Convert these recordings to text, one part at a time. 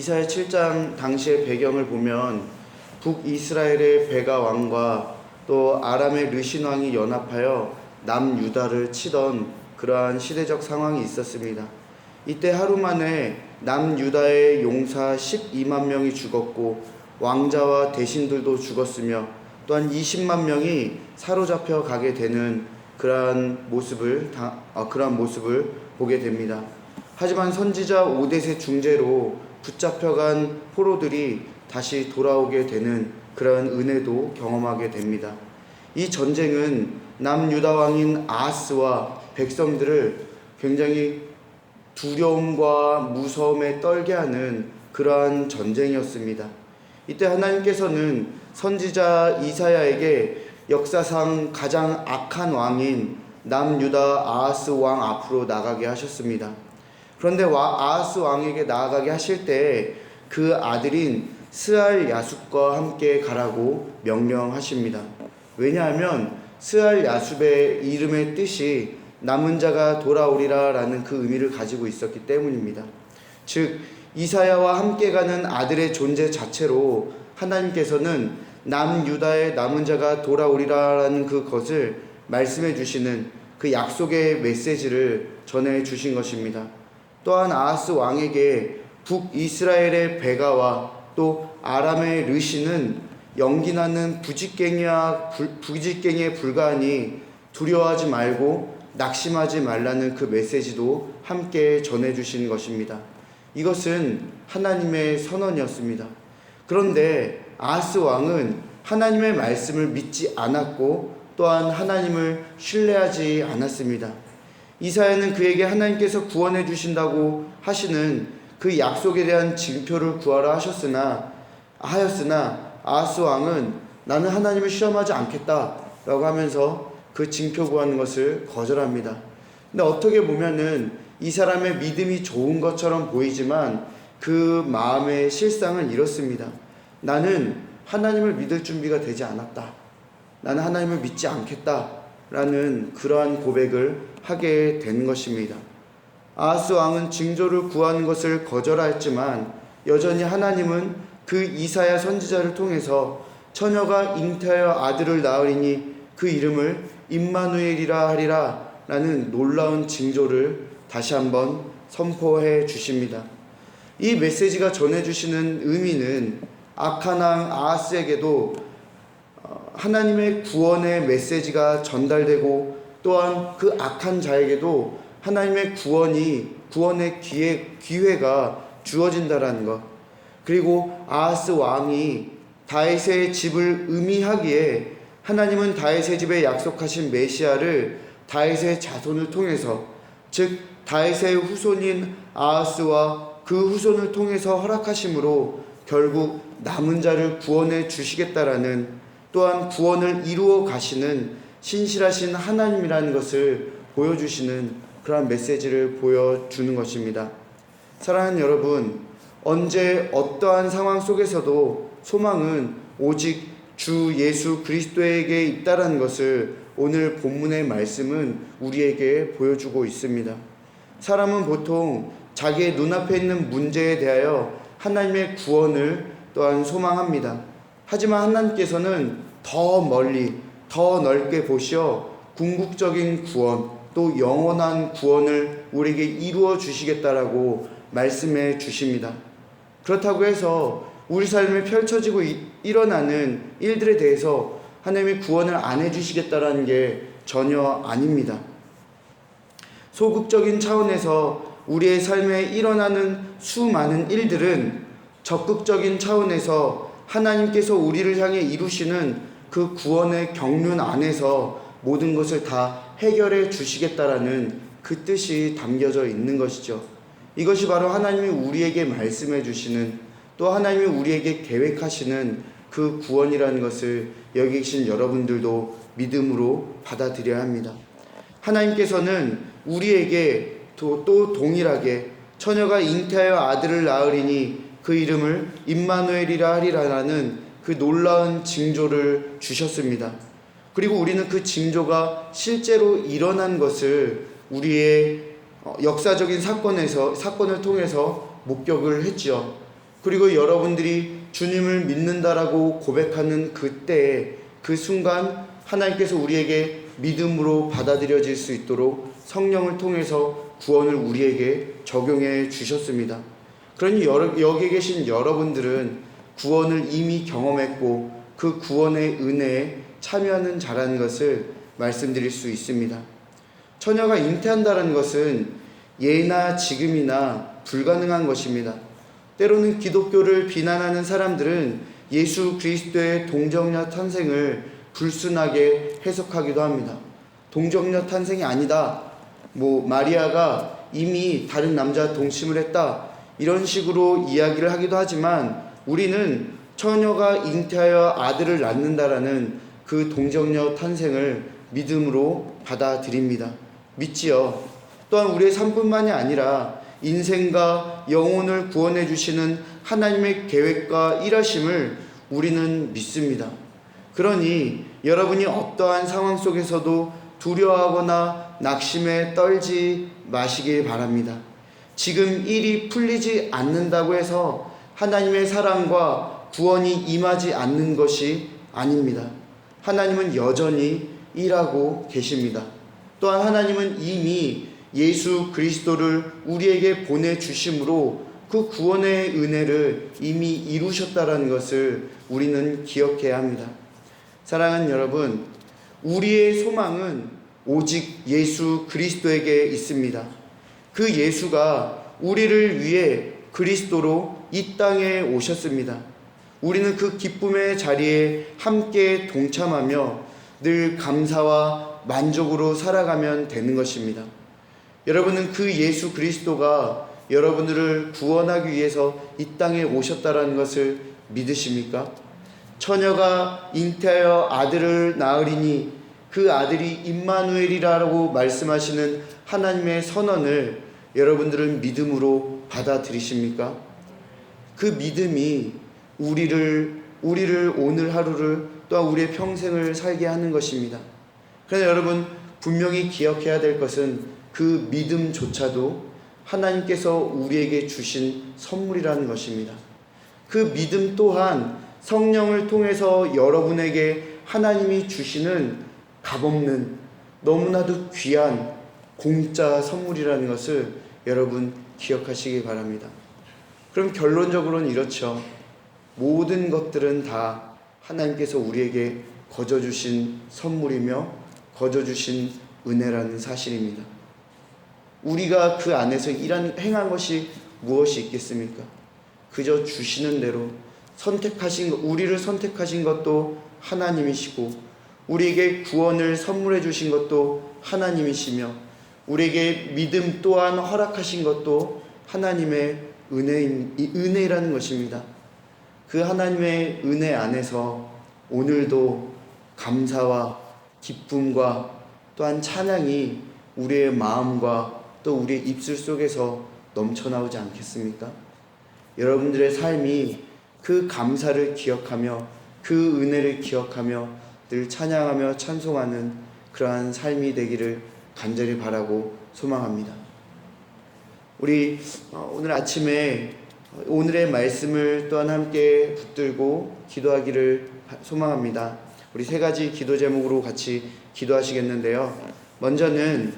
이사야 7장 당시의 배경을 보면 북이스라엘의 베가 왕과 또 아람의 르신 왕이 연합하여 남유다를 치던 그러한 시대적 상황이 있었습니다. 이때 하루 만에 남유다의 용사 12만 명이 죽었고 왕자와 대신들도 죽었으며 또한 20만 명이 사로잡혀 가게 되는 그러한 모습을 보게 됩니다. 하지만 선지자 오뎃의 중재로 붙잡혀간 포로들이 다시 돌아오게 되는 그러한 은혜도 경험하게 됩니다. 이 전쟁은 남유다 왕인 아하스와 백성들을 굉장히 두려움과 무서움에 떨게 하는 그러한 전쟁이었습니다. 이때 하나님께서는 선지자 이사야에게 역사상 가장 악한 왕인 남유다 아하스 왕 앞으로 나가게 하셨습니다. 그런데 아하스 왕에게 나아가게 하실 때 그 아들인 스알 야숲과 함께 가라고 명령하십니다. 왜냐하면 스알 야숲의 이름의 뜻이 남은 자가 돌아오리라 라는 그 의미를 가지고 있었기 때문입니다. 즉 이사야와 함께 가는 아들의 존재 자체로 하나님께서는 남유다의 남은 자가 돌아오리라 라는 그것을 말씀해 주시는 그 약속의 메시지를 전해 주신 것입니다. 또한 아하스 왕에게 북이스라엘의 베가와 또 아람의 르신은 연기나는 부짓갱이에 불과하니 두려워하지 말고 낙심하지 말라는 그 메시지도 함께 전해주신 것입니다. 이것은 하나님의 선언이었습니다. 그런데 아하스 왕은 하나님의 말씀을 믿지 않았고 또한 하나님을 신뢰하지 않았습니다. 이사야는 그에게 하나님께서 구원해 주신다고 하시는 그 약속에 대한 징표를 구하라 하였으나 아하스 왕은 나는 하나님을 시험하지 않겠다 라고 하면서 그 징표 구하는 것을 거절합니다. 근데 어떻게 보면은 이 사람의 믿음이 좋은 것처럼 보이지만 그 마음의 실상은 이렇습니다. 나는 하나님을 믿을 준비가 되지 않았다. 나는 하나님을 믿지 않겠다 라는 그러한 고백을 하게 된 것입니다. 아하스 왕은 징조를 구하는 것을 거절하였지만 여전히 하나님은 그 이사야 선지자를 통해서 처녀가 잉태하여 아들을 낳으리니 그 이름을 임마누엘이라 하리라 라는 놀라운 징조를 다시 한번 선포해 주십니다. 이 메시지가 전해주시는 의미는 악한 왕 아하스에게도 하나님의 구원의 메시지가 전달되고 또한 그 악한 자에게도 하나님의 구원의 기회가 주어진다라는 것, 그리고 아하스 왕이 다윗의 집을 의미하기에 하나님은 다윗의 집에 약속하신 메시아를 다윗의 자손을 통해서, 즉 다윗의 후손인 아하스와 그 후손을 통해서 허락하심으로 결국 남은 자를 구원해 주시겠다라는, 또한 구원을 이루어 가시는 신실하신 하나님이라는 것을 보여주시는 그러한 메시지를 보여주는 것입니다. 사랑하는 여러분, 언제 어떠한 상황 속에서도 소망은 오직 주 예수 그리스도에게 있다라는 것을 오늘 본문의 말씀은 우리에게 보여주고 있습니다. 사람은 보통 자기의 눈앞에 있는 문제에 대하여 하나님의 구원을 또한 소망합니다. 하지만 하나님께서는 더 멀리, 더 넓게 보시어 궁극적인 구원, 또 영원한 구원을 우리에게 이루어 주시겠다라고 말씀해 주십니다. 그렇다고 해서 우리 삶에 펼쳐지고 일어나는 일들에 대해서 하나님이 구원을 안 해주시겠다라는 게 전혀 아닙니다. 소극적인 차원에서 우리의 삶에 일어나는 수많은 일들은 적극적인 차원에서 하나님께서 우리를 향해 이루시는 그 구원의 경륜 안에서 모든 것을 다 해결해 주시겠다라는 그 뜻이 담겨져 있는 것이죠. 이것이 바로 하나님이 우리에게 말씀해 주시는, 또 하나님이 우리에게 계획하시는 그 구원이라는 것을 여기 계신 여러분들도 믿음으로 받아들여야 합니다. 하나님께서는 우리에게 또 동일하게 처녀가 잉태하여 아들을 낳으리니 그 이름을 임마누엘이라 하리라라는 그 놀라운 징조를 주셨습니다. 그리고 우리는 그 징조가 실제로 일어난 것을 우리의 역사적인 사건을 통해서 목격을 했죠. 그리고 여러분들이 주님을 믿는다라고 고백하는 그때에 그 순간 하나님께서 우리에게 믿음으로 받아들여질 수 있도록 성령을 통해서 구원을 우리에게 적용해 주셨습니다. 그러니 여기 계신 여러분들은 구원을 이미 경험했고 그 구원의 은혜에 참여하는 자라는 것을 말씀드릴 수 있습니다. 처녀가 잉태한다는 것은 예나 지금이나 불가능한 것입니다. 때로는 기독교를 비난하는 사람들은 예수 그리스도의 동정녀 탄생을 불순하게 해석하기도 합니다. 동정녀 탄생이 아니다. 마리아가 이미 다른 남자와 동침을 했다. 이런 식으로 이야기를 하기도 하지만 우리는 처녀가 잉태하여 아들을 낳는다라는 그 동정녀 탄생을 믿음으로 받아들입니다. 믿지요. 또한 우리의 삶뿐만이 아니라 인생과 영혼을 구원해 주시는 하나님의 계획과 일하심을 우리는 믿습니다. 그러니 여러분이 어떠한 상황 속에서도 두려워하거나 낙심에 떨지 마시길 바랍니다. 지금 일이 풀리지 않는다고 해서 하나님의 사랑과 구원이 임하지 않는 것이 아닙니다. 하나님은 여전히 일하고 계십니다. 또한 하나님은 이미 예수 그리스도를 우리에게 보내주심으로 그 구원의 은혜를 이미 이루셨다는 것을 우리는 기억해야 합니다. 사랑하는 여러분, 우리의 소망은 오직 예수 그리스도에게 있습니다. 그 예수가 우리를 위해 그리스도로 이 땅에 오셨습니다. 우리는 그 기쁨의 자리에 함께 동참하며 늘 감사와 만족으로 살아가면 되는 것입니다. 여러분은 그 예수 그리스도가 여러분들을 구원하기 위해서 이 땅에 오셨다는 것을 믿으십니까? 처녀가 잉태하여 아들을 낳으리니 그 아들이 임마누엘이라고 말씀하시는 하나님의 선언을 여러분들은 믿음으로 받아들이십니까? 그 믿음이 우리를 오늘 하루를 또한 우리의 평생을 살게 하는 것입니다. 그러나 여러분, 분명히 기억해야 될 것은 그 믿음조차도 하나님께서 우리에게 주신 선물이라는 것입니다. 그 믿음 또한 성령을 통해서 여러분에게 하나님이 주시는 값없는 너무나도 귀한 공짜 선물이라는 것을 여러분 기억하시기 바랍니다. 그럼 결론적으로는 이렇죠. 모든 것들은 다 하나님께서 우리에게 거저 주신 선물이며 거저 주신 은혜라는 사실입니다. 우리가 그 안에서 행한 것이 무엇이 있겠습니까? 그저 주시는 대로 우리를 선택하신 것도 하나님이시고 우리에게 구원을 선물해 주신 것도 하나님이시며 우리에게 믿음 또한 허락하신 것도 하나님의 은혜라는 것입니다. 그 하나님의 은혜 안에서 오늘도 감사와 기쁨과 또한 찬양이 우리의 마음과 또 우리의 입술 속에서 넘쳐나오지 않겠습니까? 여러분들의 삶이 그 감사를 기억하며 그 은혜를 기억하며 늘 찬양하며 찬송하는 그러한 삶이 되기를 간절히 바라고 소망합니다. 우리 오늘 아침에 오늘의 말씀을 또한 함께 붙들고 기도하기를 소망합니다. 우리 세 가지 기도 제목으로 같이 기도하시겠는데요. 먼저는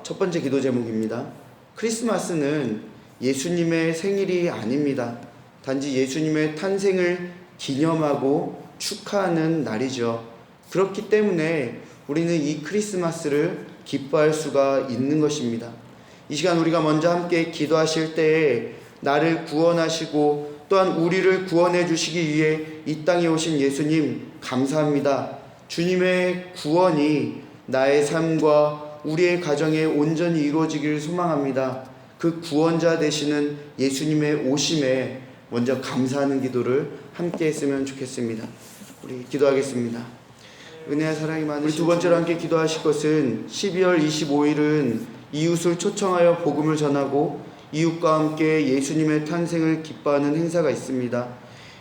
첫 번째 기도 제목입니다. 크리스마스는 예수님의 생일이 아닙니다. 단지 예수님의 탄생을 기념하고 축하하는 날이죠. 그렇기 때문에 우리는 이 크리스마스를 기뻐할 수가 있는 것입니다. 이 시간 우리가 먼저 함께 기도하실 때에 나를 구원하시고 또한 우리를 구원해 주시기 위해 이 땅에 오신 예수님 감사합니다. 주님의 구원이 나의 삶과 우리의 가정에 온전히 이루어지기를 소망합니다. 그 구원자 되시는 예수님의 오심에 먼저 감사하는 기도를 함께 했으면 좋겠습니다. 우리 기도하겠습니다. 은혜와 사랑이 많으신 우리 두 번째로 함께 기도하실 것은 12월 25일은 이웃을 초청하여 복음을 전하고 이웃과 함께 예수님의 탄생을 기뻐하는 행사가 있습니다.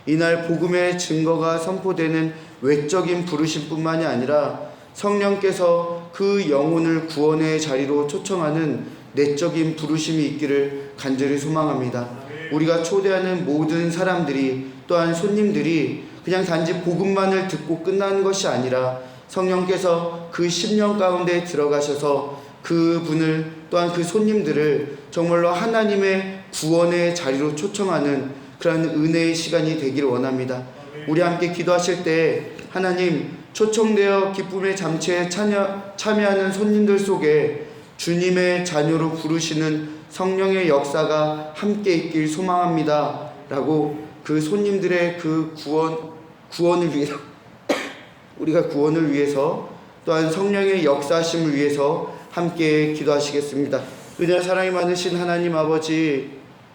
이날 복음의 증거가 선포되는 외적인 부르심뿐만이 아니라 성령께서 그 영혼을 구원의 자리로 초청하는 내적인 부르심이 있기를 간절히 소망합니다. 우리가 초대하는 모든 사람들이 또한 손님들이 그냥 단지 복음만을 듣고 끝나는 것이 아니라 성령께서 그 심령 가운데 들어가셔서 그분을 또한 그 손님들을 정말로 하나님의 구원의 자리로 초청하는 그런 은혜의 시간이 되기를 원합니다. 우리 함께 기도하실 때 하나님 초청되어 기쁨의 잠치에 참여하는 손님들 속에 주님의 자녀로 부르시는 성령의 역사가 함께 있길 소망합니다 라고 그 손님들의 그 구원을 위해서 우리가 구원을 위해서 또한 성령의 역사하심을 위해서 함께 기도하시겠습니다. 은혜와 사랑이 많으신 하나님 아버지,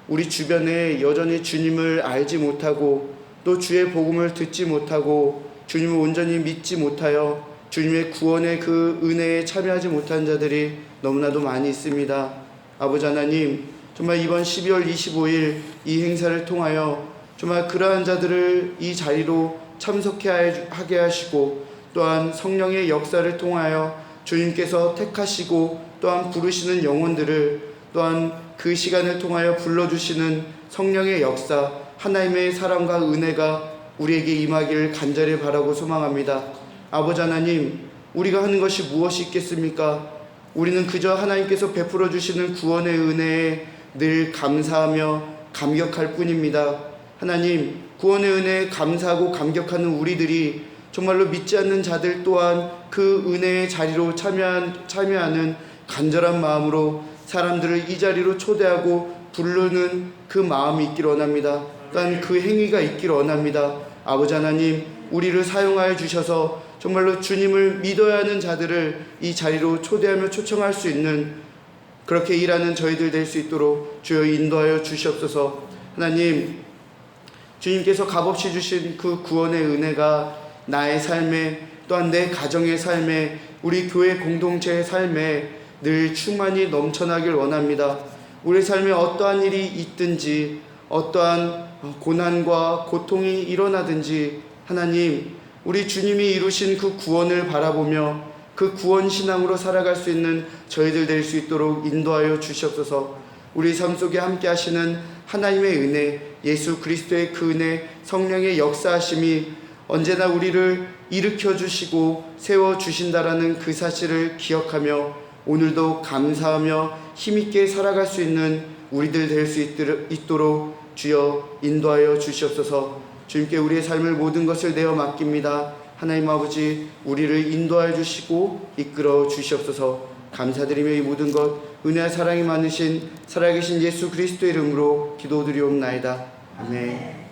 우리 주변에 여전히 주님을 알지 못하고 또 주의 복음을 듣지 못하고 주님을 온전히 믿지 못하여 주님의 구원의 그 은혜에 참여하지 못한 자들이 너무나도 많이 있습니다. 아버지 하나님, 정말 이번 12월 25일 이 행사를 통하여 정말 그러한 자들을 이 자리로 참석하게 하시고 또한 성령의 역사를 통하여 주님께서 택하시고 또한 부르시는 영혼들을 또한 그 시간을 통하여 불러주시는 성령의 역사, 하나님의 사랑과 은혜가 우리에게 임하기를 간절히 바라고 소망합니다. 아버지 하나님, 우리가 하는 것이 무엇이 있겠습니까? 우리는 그저 하나님께서 베풀어 주시는 구원의 은혜에 늘 감사하며 감격할 뿐입니다. 하나님, 구원의 은혜에 감사하고 감격하는 우리들이 정말로 믿지 않는 자들 또한 그 은혜의 자리로 참여하는 간절한 마음으로 사람들을 이 자리로 초대하고 부르는 그 마음이 있기를 원합니다. 또한 그 행위가 있기를 원합니다. 아버지 하나님, 우리를 사용하여 주셔서 정말로 주님을 믿어야 하는 자들을 이 자리로 초대하며 초청할 수 있는 그렇게 일하는 저희들 될 수 있도록 주여 인도하여 주시옵소서. 하나님, 주님께서 값없이 주신 그 구원의 은혜가 나의 삶에 또한 내 가정의 삶에 우리 교회 공동체의 삶에 늘 충만히 넘쳐나길 원합니다. 우리 삶에 어떠한 일이 있든지 어떠한 고난과 고통이 일어나든지 하나님, 우리 주님이 이루신 그 구원을 바라보며 그 구원 신앙으로 살아갈 수 있는 저희들 될 수 있도록 인도하여 주시옵소서. 우리 삶 속에 함께 하시는 하나님의 은혜, 예수 그리스도의 그 은혜, 성령의 역사하심이 언제나 우리를 일으켜 주시고 세워 주신다라는 그 사실을 기억하며 오늘도 감사하며 힘있게 살아갈 수 있는 우리들 될 수 있도록 주여 인도하여 주시옵소서. 주님께 우리의 삶을 모든 것을 내어 맡깁니다. 하나님 아버지, 우리를 인도하여 주시고 이끌어 주시옵소서. 감사드리며 이 모든 것 은혜와 사랑이 많으신 살아계신 예수 그리스도의 이름으로 기도드리옵나이다. 아멘.